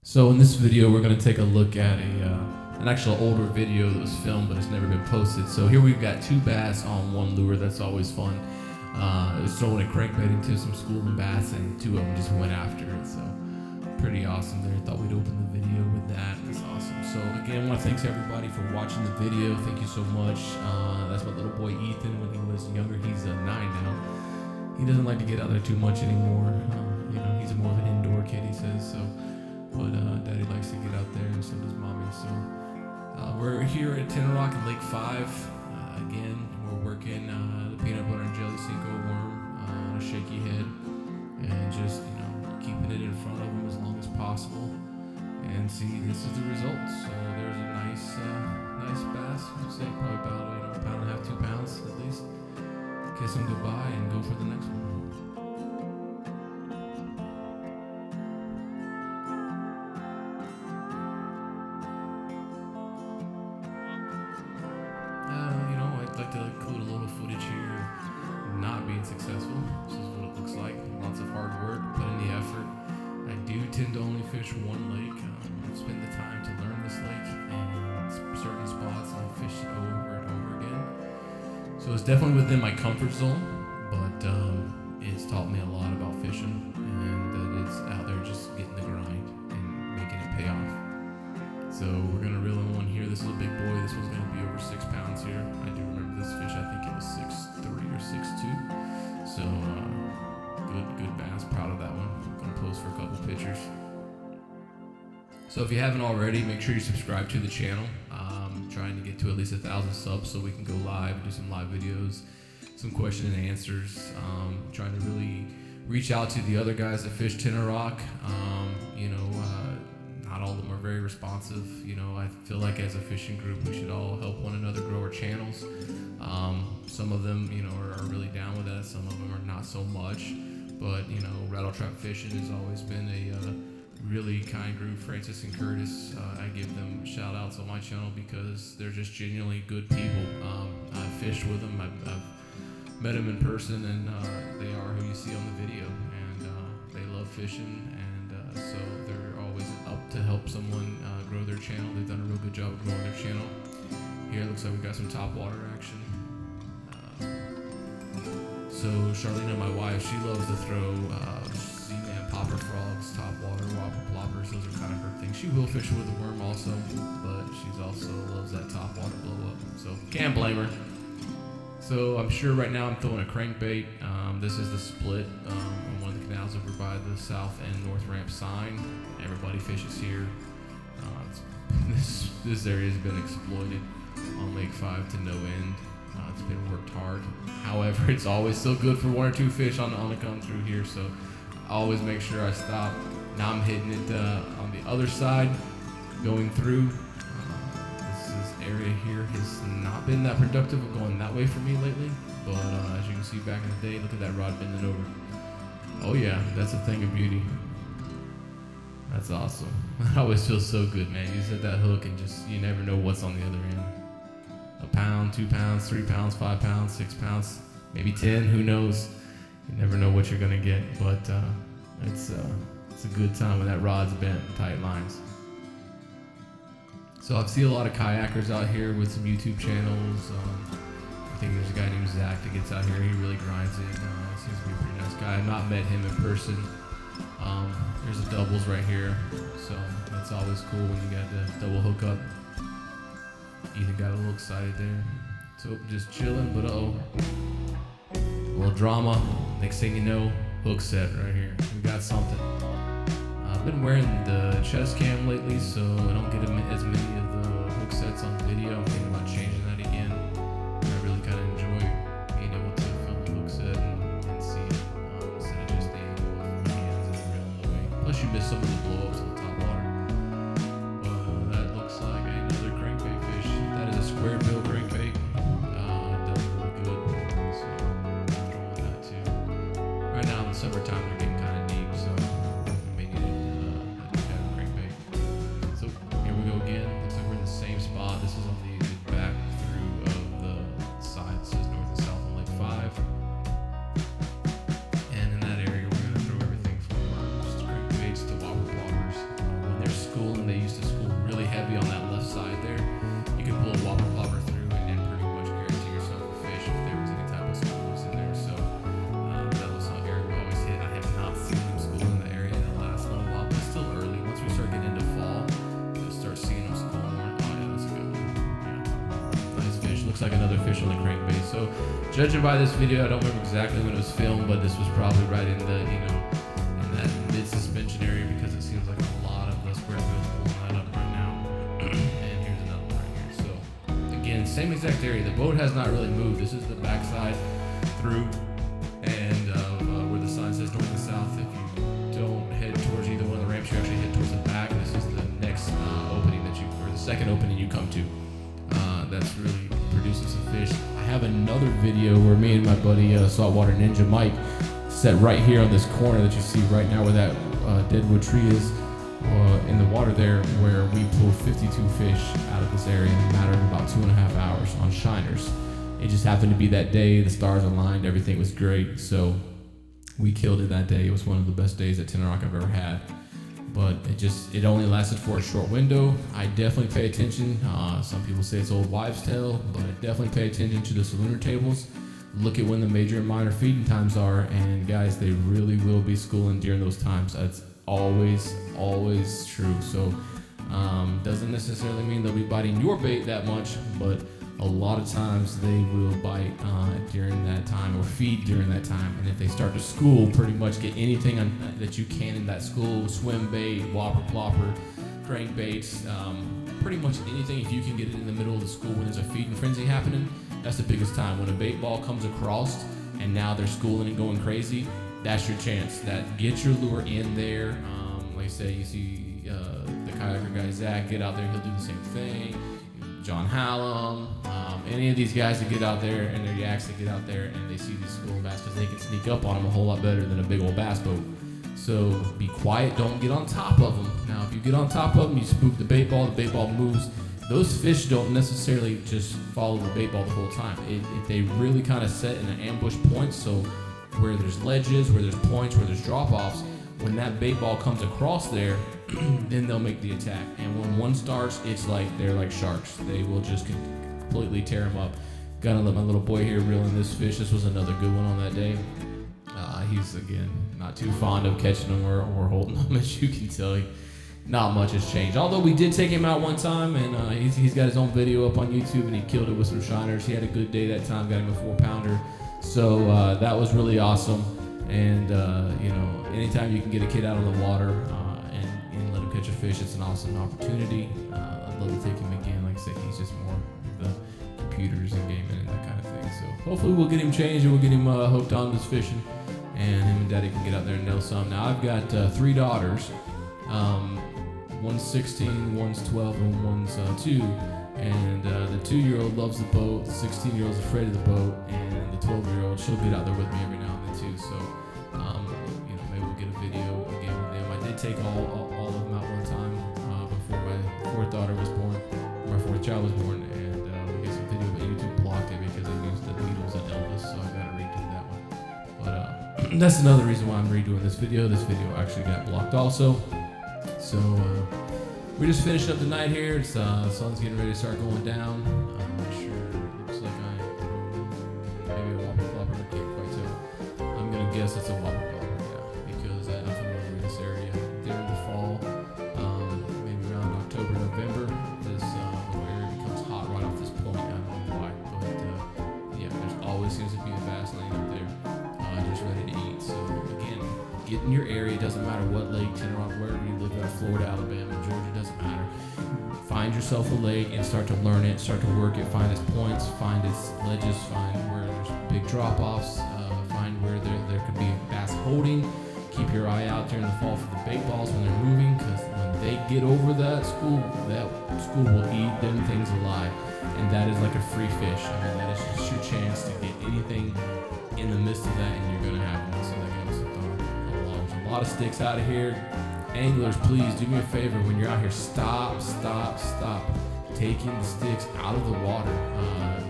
So in this video, we're going to take a look at an actual older video that was filmed, but it's never been posted. So here we've got two bass on one lure. That's always fun. It was throwing a crankbait into some schooling bass, and two of them just went after it. So pretty awesome there. Thought we'd open the video with that. That's awesome. So again, I want to thank everybody for watching the video. Thank you so much. That's my little boy Ethan when he was younger. He's 9 now. He doesn't like to get out there too much anymore. He's more of an indoor kid, he says. But Daddy likes to get out there, and so does Mommy. So we're here at Tenoroc in Lake 5. Again, we're working the peanut butter and jelly Cinco worm on a shaky head, and just keeping it in front of him as long as possible. And see, this is the result. So there's a nice bass. I'd say probably about a pound and a half, 2 pounds at least. Kiss him goodbye and go for the next one. I'd like to include a little footage here of not being successful. This is what it looks like. Lots of hard work, put in the effort. I do tend to only fish one lake. I've spent the time to learn this lake and certain spots, and I fish it over and over again. So it's definitely within my comfort zone, but it's taught me a lot about fishing, and that it's out there just getting the grind and making it pay off. So we're gonna reel in one here. This is a big boy. This one's gonna be over 6 pounds here. I do remember this fish. I think it was 6'3" or 6'2". So good bass. Proud of that one. I'm gonna post for a couple pictures. So if you haven't already, make sure you subscribe to the channel. I'm trying to get to at least 1,000 subs so we can go live, do some live videos, some question and answers. Trying to really reach out to the other guys that fish Tenoroc. Not all of them are very responsive. I feel like as a fishing group, we should all help one another grow our channels. Some of them, are really down with that. Some of them are not so much. But, rattle trap fishing has always been a really kind group. Francis and Curtis, I give them shout outs on my channel because they're just genuinely good people. I've fished with them. I've met them in person, and they are who you see on the video. And they love fishing, and so they're always up to help someone grow their channel. They've done a real good job of growing their channel. Here it looks like we've got some top water action. So Charlene, my wife, she loves to throw Z-Man popper frogs, top water, whopper ploppers. Those are kind of her thing. She will fish with a worm also, but she's also loves that top water blow up. So can't blame her. So I'm sure right now I'm throwing a crankbait. This is the split on one of the canals over by the south and north ramp sign. Everybody fishes here. This area has been exploited on Lake 5 to no end. It's been worked hard. However, it's always still good for 1 or 2 fish on the come through here. So I always make sure I stop. Now I'm hitting it on the other side, going through. This area here has not been that productive of going that way for me lately. But as you can see back in the day, look at that rod bending over. Oh yeah, that's a thing of beauty. That's awesome. It always feels so good, man. You set that hook and you never know what's on the other end. A pound, 2 pounds, 3 pounds, 5 pounds, 6 pounds, maybe 10, who knows? You never know what you're gonna get, but it's a good time when that rod's bent and tight lines. So I see a lot of kayakers out here with some YouTube channels. I think there's a guy named Zach that gets out here. He really grinds it. Seems to be a pretty nice guy. I've not met him in person. There's a doubles right here, so that's always cool when you got the double hookup. Ethan got a little excited there. So just chilling, but a little drama. Next thing you know, hook set right here. We got something. I've been wearing the chest cam lately, so I don't get as many of the hook sets on video. I'm thinking about changing that again. I really kind of enjoy being able to film the hook set and see it instead of just the angle of my hands and reeling away. Plus you miss some of the blow-ups on the top water. That looks like another crankbait fish. That is a square bill crankbait. Does really good. So I'm throwing that too. Right now in the summertime they're getting kind of neat, so we may need a kind of crankbait. So here we go again. Looks like we're in the same spot. This is on the back through of the side. It says north and south on Lake 5. And in that area we're gonna throw everything from just crankbaits to whopper ploppers. fish on the crankbait. So judging by this video, I don't remember exactly when it was filmed, but this was probably right in the, in that mid-suspension area, because it seems like a lot of the square bills pulling that up right now. And here's another one right here. So again, same exact area. The boat has not really moved. This is the backside through, and where the sign says north and south. If you don't head towards either one of the ramps, you actually head towards the back. This is the next opening that or the second opening you come to. That's really producing some fish. I have another video where me and my buddy Saltwater Ninja Mike set right here on this corner that you see right now where that deadwood tree is in the water there, where we pulled 52 fish out of this area in a matter of about 2.5 hours on shiners. It just happened to be that day, the stars aligned, everything was great, so we killed it that day. It was one of the best days at Tenoroc I've ever had. But it only lasted for a short window. I definitely pay attention. Some people say it's old wives' tale, but I definitely pay attention to the salooner tables. Look at when the major and minor feeding times are, and guys, they really will be schooling during those times. That's always true. So doesn't necessarily mean they'll be biting your bait that much, but a lot of times they will bite during that time or feed during that time. And if they start to school, pretty much get anything that you can in that school, swim bait, whopper, plopper, crankbaits, pretty much anything. If you can get it in the middle of the school when there's a feeding frenzy happening, that's the biggest time. When a bait ball comes across and now they're schooling and going crazy, that's your chance. Get your lure in there. Like I say, you see the kayaker guy Zach get out there, he'll do the same thing. John Hallam, any of these guys that get out there, and they're yaks that get out there and they see these school bass, because they can sneak up on them a whole lot better than a big old bass boat. So be quiet, don't get on top of them. Now if you get on top of them, you spook the bait ball moves. Those fish don't necessarily just follow the bait ball the whole time. They really kind of set in an ambush point, so where there's ledges, where there's points, where there's drop-offs, when that bait ball comes across there, then they'll make the attack. And when one starts, it's like they're like sharks. They will just completely tear them up. Gotta let my little boy here reel in this fish. This was another good one on that day. He's, again, not too fond of catching them or holding them, as you can tell. Not much has changed. Although we did take him out one time, and he's got his own video up on YouTube, and he killed it with some shiners. He had a good day that time, got him a 4-pounder. So that was really awesome. And anytime you can get a kid out on the water and let him catch a fish, it's an awesome opportunity. I'd love to take him again. Like I said, he's just more of the computers and gaming and that kind of thing. So hopefully we'll get him changed and we'll get him hooked on this fishing, and him and Daddy can get out there and nail some. Now I've got 3 daughters. One's 16, one's 12, and one's 2. And the 2-year-old loves the boat, the 16-year-old's afraid of the boat, and the 12-year-old, she'll get out there with me every now and then too. So maybe we'll get a video again with them. I did take all of them out one time before my 4th daughter was born, my 4th child was born, and we get some video, but YouTube blocked it because I used the needles and Elvis, so I gotta redo that one. But that's another reason why I'm redoing this video. This video actually got blocked also. So we just finished up the night here. It's sun's getting ready to start going down. I'm not sure. It looks like maybe a whopper flopper. I can't quite tell. I'm gonna guess it's a whopper flopper, yeah, because I'm familiar with this area. During the fall, maybe around October, November, this area becomes hot right off this point. I don't know why, but yeah, there's always seems to be a bass laying up there, just ready to eat. So again, get in your area. It doesn't matter what lake, Tenoroc, wherever you live at, Florida, Alabama, Georgia, doesn't matter. Find yourself a lake and start to learn it, start to work it, find its points, find its ledges, find where there's big drop-offs, find where there could be bass holding. Keep your eye out during the fall for the bait balls when they're moving, because when they get over that school will eat them things alive. And that is like a free fish. I mean, that is just your chance to get anything in the midst of that, and you're gonna have one. So that gives a lot of sticks out of here. Anglers, please do me a favor. When you're out here, stop taking the sticks out of the water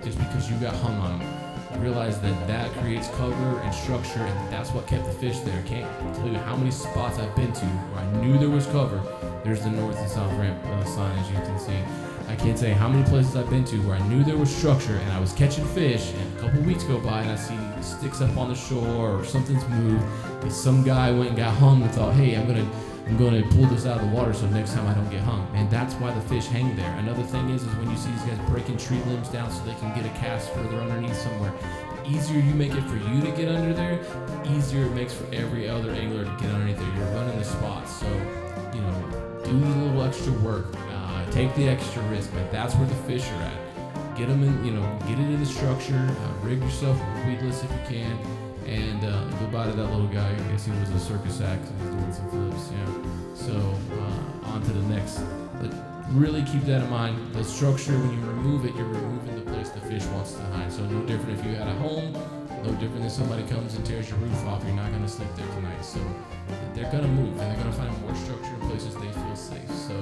just because you got hung on them. Realize that creates cover and structure, and that's what kept the fish there. I can't tell you how many spots I've been to where I knew there was cover. There's the north and south ramp sign, as you can see. I can't tell you how many places I've been to where I knew there was structure and I was catching fish, and a couple weeks go by and I see sticks up on the shore or something's moved because some guy went and got hung and thought, hey, I'm gonna I'm going to pull this out of the water so next time I don't get hung. And that's why the fish hang there. Another thing is when you see these guys breaking tree limbs down so they can get a cast further underneath somewhere. The easier you make it for you to get under there, the easier it makes for every other angler to get underneath there. You're running the spots, so do a little extra work. Take the extra risk, but that's where the fish are at. Get them in, get it in the structure. Rig yourself weedless if you can. And goodbye to that little guy. I guess he was a circus act. He's doing some flips. Yeah. So on to the next. But really keep that in mind. The structure, when you remove it, you're removing the place the fish wants to hide. So no different if you had a home. No different than somebody comes and tears your roof off. You're not going to sleep there tonight. So they're going to move, and they're going to find more structure in places they feel safe. So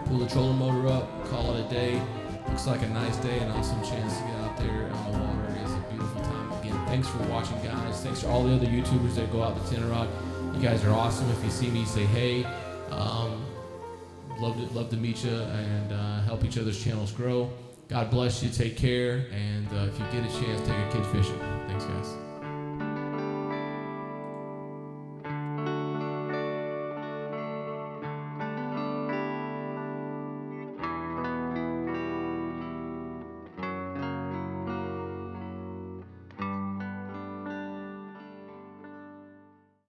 pull the trolling motor up. Call it a day. Looks like a nice day, an awesome chance to get out there on the water. It's a beautiful time. Again, thanks for watching, guys. Thanks to all the other YouTubers that go out to Tenoroc. You guys are awesome. If you see me, say hey. Love to meet you and help each other's channels grow. God bless you. Take care. And if you get a chance, take a kid fishing. Thanks, guys.